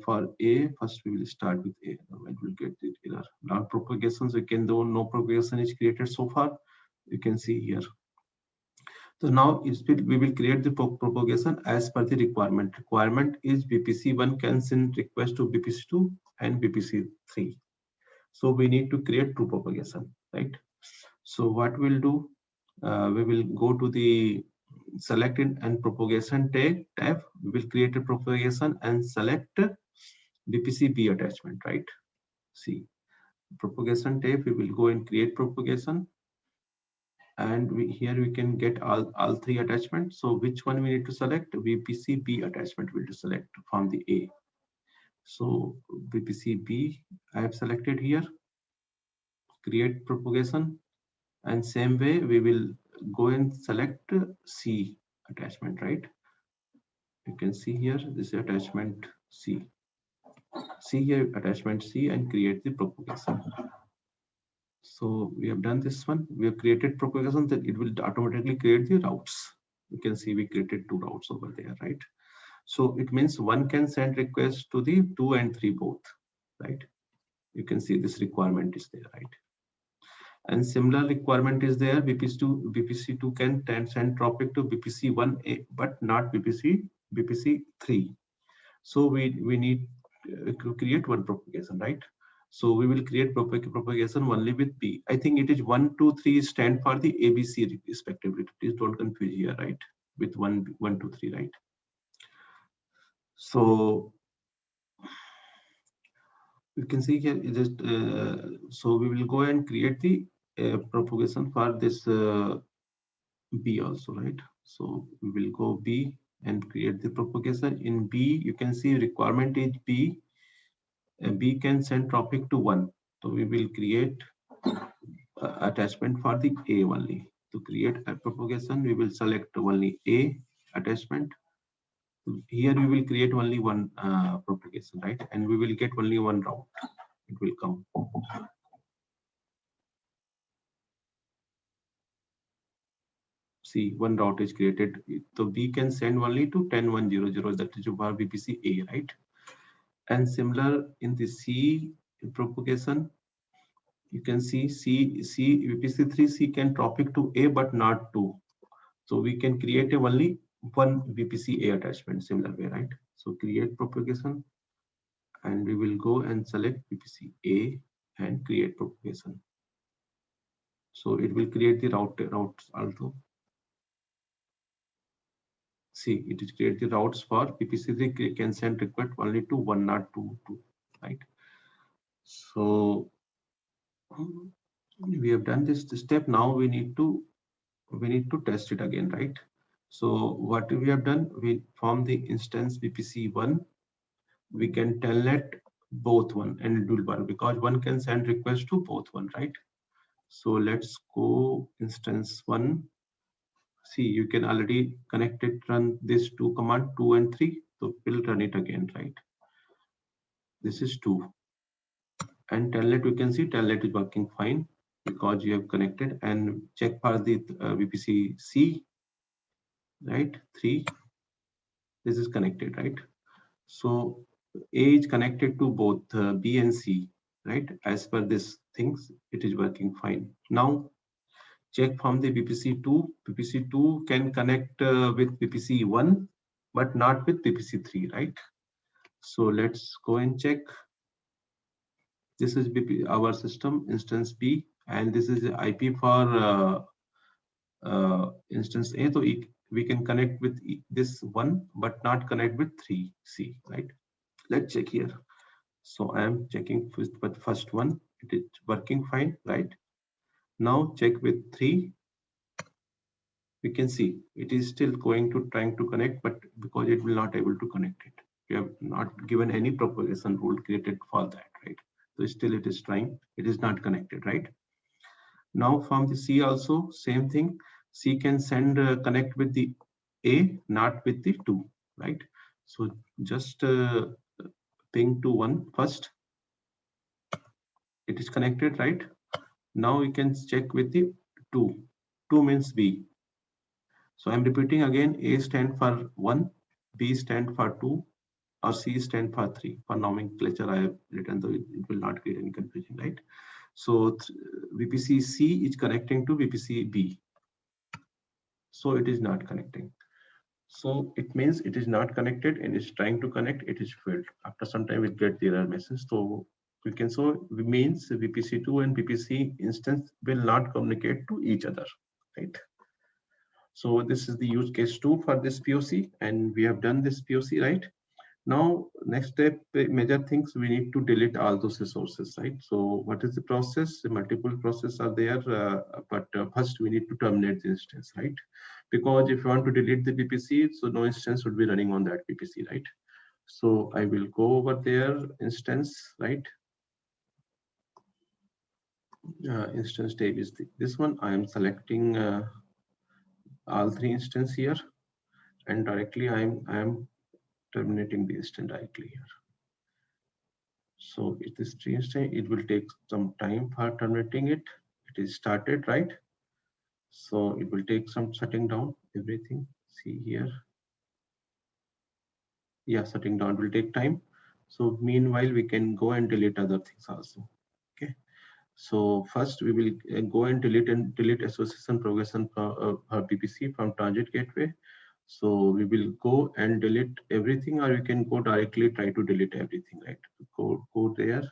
for A, first we will start with A. Otherwise we'll get the error. Now propagations we can do. No propagation is created so far. You can see here. So now we will create the propagation as per the requirement. Requirement is VPC1 can send request to VPC2 and VPC3. So we need to create two propagation, right? So what we'll do, we will go to the selected and propagation tab. We will create a propagation and select VPC-B attachment, right? See, propagation tab, we will go and create propagation. And here we can get all three attachments. So which one we need to select? VPC-B attachment will select from the A. So VPC-B I have selected here, create propagation, and same way we will go and select C attachment, right? You can see here this is attachment C. See here attachment C and create the propagation. So we have done this one. We have created propagation, that it will automatically create the routes. You can see we created two routes over there, right? So it means one can send requests to the 2 and 3 both, right? You can see this requirement is there, right? And similar requirement is there. VPC2 can send traffic to VPC1A, but not VPC3. So we need to create one propagation, right? So we will create propagation only with B. I think it is 1, 2, 3 stand for the ABC respectively. Please don't confuse here, right? With 1, 1, 2, 3, right? So you can see here it is so we will go and create the propagation for this B also, right? So we will go B and create the propagation. In B, you can see requirement is B. B can send traffic to 1. So we will create attachment for the A only. To create a propagation, we will select only A attachment. Here we will create only one propagation, right? And we will get only one route. It will come. See, one route is created. So we can send only to 10100, that is our VPC A, right? And similar in the C propagation, you can see VPC3C can traffic to A but not to. So we can create only one VPC A attachment similar way, right? So create propagation, and we will go and select VPC A and create propagation. So it will create the routes also. See, it is create the routes for VPC3 can send request only to 102.2, right? So we have done this step. Now we need to test it again, right? So what we have done, we form the instance VPC1. We can telnet both one and it will work because one can send request to both one, right? So let's go instance 1. See, you can already connect it, run this 2 command 2 and 3. So we'll run it again, right? This is 2. And telnet, you can see telnet is working fine because you have connected, and check for the VPC C, right? 3. This is connected, right? So A is connected to both B and C, right? As per this things, it is working fine. Now check from the VPC2. VPC2 can connect with VPC1, but not with VPC3, right? So let's go and check. This is our system instance B, and this is the IP for instance A. So we can connect with this one, but not connect with 3C, right? Let's check here. So I am checking with first one. It is working fine, right? Now check with 3. We can see it is still going to trying to connect, but because it will not able to connect it. We have not given any propagation rule created for that, right? So still it is trying. It is not connected, right? Now from the C also same thing. C can send connect with the A, not with the 2, right? So just ping to 1 first. It is connected, right? Now we can check with the 2. 2 means B. So I'm repeating again, A stand for 1, B stand for 2, or C stand for 3. For nomenclature, I have written, though it will not create any confusion, right? So VPC C is connecting to VPC B. So it is not connecting. So it means it is not connected and is trying to connect, it is failed. After some time, it get the error message. So we can means VPC2 and VPC instance will not communicate to each other, right? So this is the use case 2 for this POC, and we have done this POC, right? Now, next step, major things, we need to delete all those resources, right? So what is the process? The multiple processes are there, but first we need to terminate the instance, right? Because if you want to delete the VPC, so no instance would be running on that VPC, right? So I will go over there, instance, right? Instance type is this one. I am selecting all 3 instances here, and directly I am terminating the instance directly here. So it is changed. It will take some time for terminating it. It is started, right? So it will take some shutting down everything. See here. Yeah, shutting down will take time. So meanwhile, we can go and delete other things also. Okay. So first we will go and delete association progression for PPC from transit gateway. So we will go and delete everything, or we can go directly try to delete everything, right? Go there.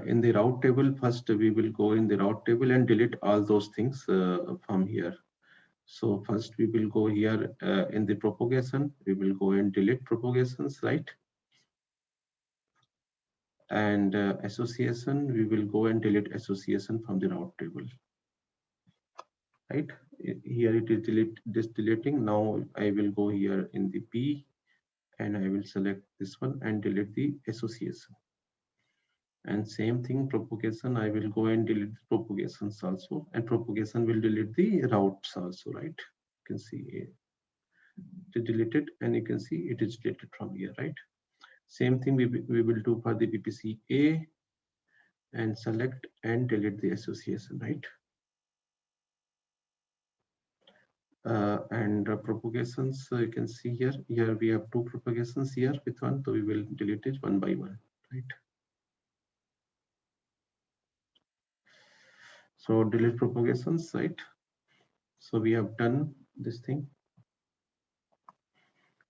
In the route table, first we will go in the route table and delete all those things from here. So first we will go here in the propagation, we will go and delete propagations, right? And association, we will go and delete association from the route table, right? Here it is deleting. Now I will go here in the P and I will select this one and delete the association. And same thing, propagation, I will go and delete the propagations also, and propagation will delete the routes also, right? You can see it deleted, and you can see it is deleted from here, right? Same thing we will do for the VPC A, and select and delete the association, right? And propagations, you can see here we have two propagations here with one, so we will delete it one by one, right? So delete propagations, right? So we have done this thing.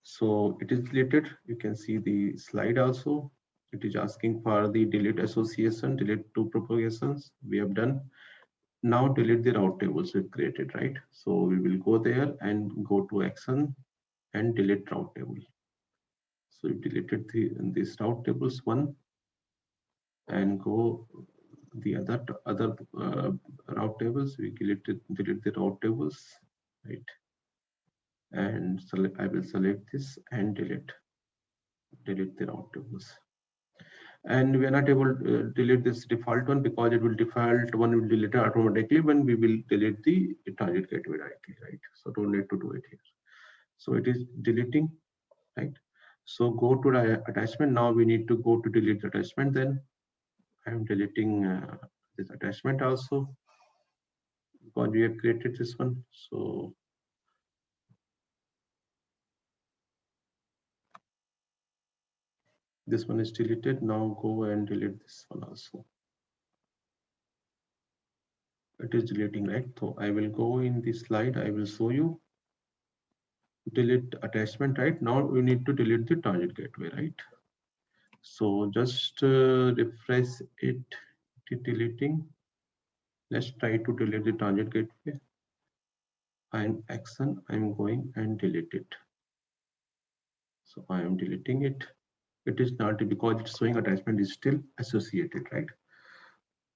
So it is deleted. You can see the slide also. It is asking for the delete association, delete two propagations. We have done. Now delete the route tables we've created, right? So we will go there and go to action and delete route table. So we deleted this route tables one, and go the other route tables. We delete the route tables, right? And select, I will select this and delete the route tables. And we are not able to delete this default one, because it will default one will delete automatically when we will delete the target gateway directly, right? So don't need to do it here. So it is deleting, right? So go to the attachment. Now we need to go to delete attachment. Then I am deleting this attachment also, because we have created this one. So this one is deleted. Now go and delete this one also. It is deleting, right? So I will go in this slide. I will show you delete attachment. Right now we need to delete the target gateway, right? So just refresh it, deleting. Let's try to delete the target gateway. And action, I'm going and delete it. So I am deleting it. It is not, because it's showing attachment is still associated, right?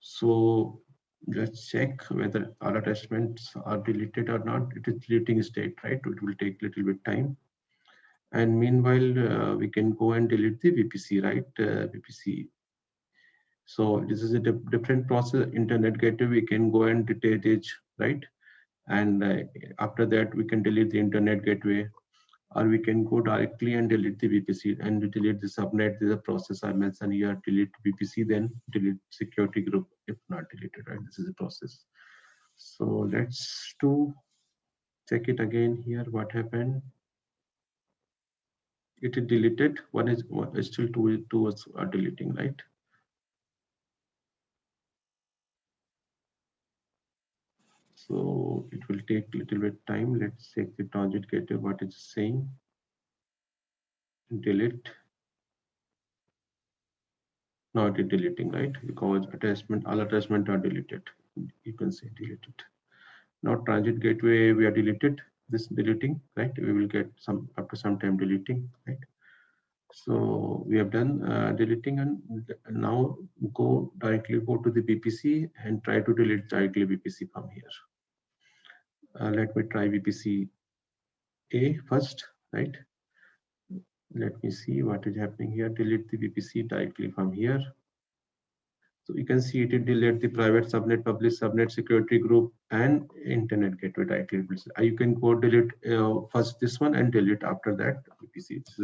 So let's check whether all attachments are deleted or not. It is deleting state, right? It will take a little bit time. And meanwhile, we can go and delete the VPC, right? VPC. So this is a different process. Internet gateway, we can go and delete it, right? And after that, we can delete the internet gateway, or we can go directly and delete the VPC and delete the subnet. This is a process I mentioned here. Delete VPC, then delete security group if not deleted, right? This is a process. So let's check it again here. What happened? It is deleted. One is still two are deleting, right? So it will take a little bit time. Let's check the target gateway, what it's saying. Delete. Now it is deleting, right? Because all attachment are deleted. You can say deleted. Now transit gateway, we are deleted. This deleting, right? We will get some after some time deleting, right? So we have done deleting, and now go to the VPC and try to delete directly VPC from here. Let me try VPC A first, right? Let me see what is happening here. Delete the VPC directly from here. So you can see it delete the private subnet, public subnet, security group, and internet gateway directly. You can go delete first this one and delete after that VPC. It's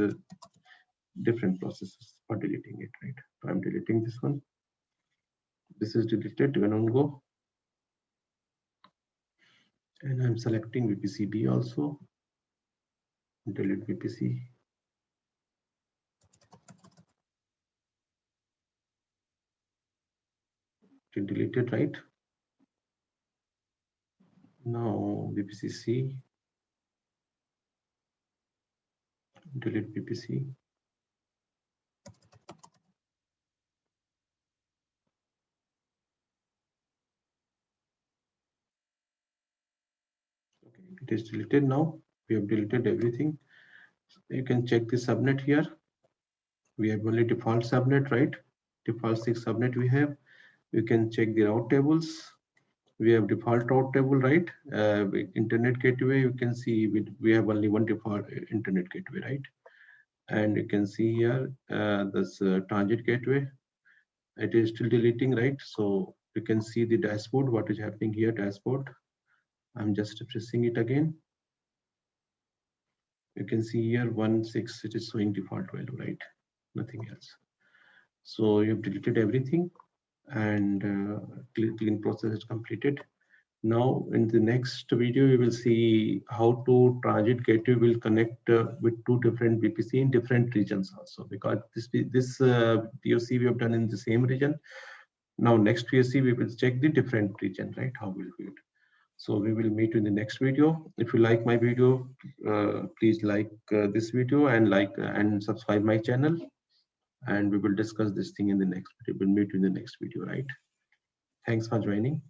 different processes for deleting it, right? So I'm deleting this one. This is deleted. When on go, and I'm selecting VPC B also. Delete VPC. Deleted, right? Now VPCC, delete VPC. Okay, it is deleted now. We have deleted everything. You can check the subnet here. We have only default subnet, right? Default 6 subnet we have. You can check the route tables. We have default route table, right? With internet gateway, you can see we have only one default internet gateway, right? And you can see here this transit gateway. It is still deleting, right? So you can see the dashboard, what is happening here, dashboard. I'm just refreshing it again. You can see here 1.6, it is showing default value, right? Nothing else. So you have deleted everything, and clean process is completed. Now in the next video, you will see how to transit gateway will connect with two different VPC in different regions also, because this POC we have done in the same region. Now next POC we will check the different region, right? How will we do it? So we will meet in the next video. If you like my video, please like this video and and subscribe my channel. And we will discuss this thing in the next video. We'll meet in the next video, right? Thanks for joining.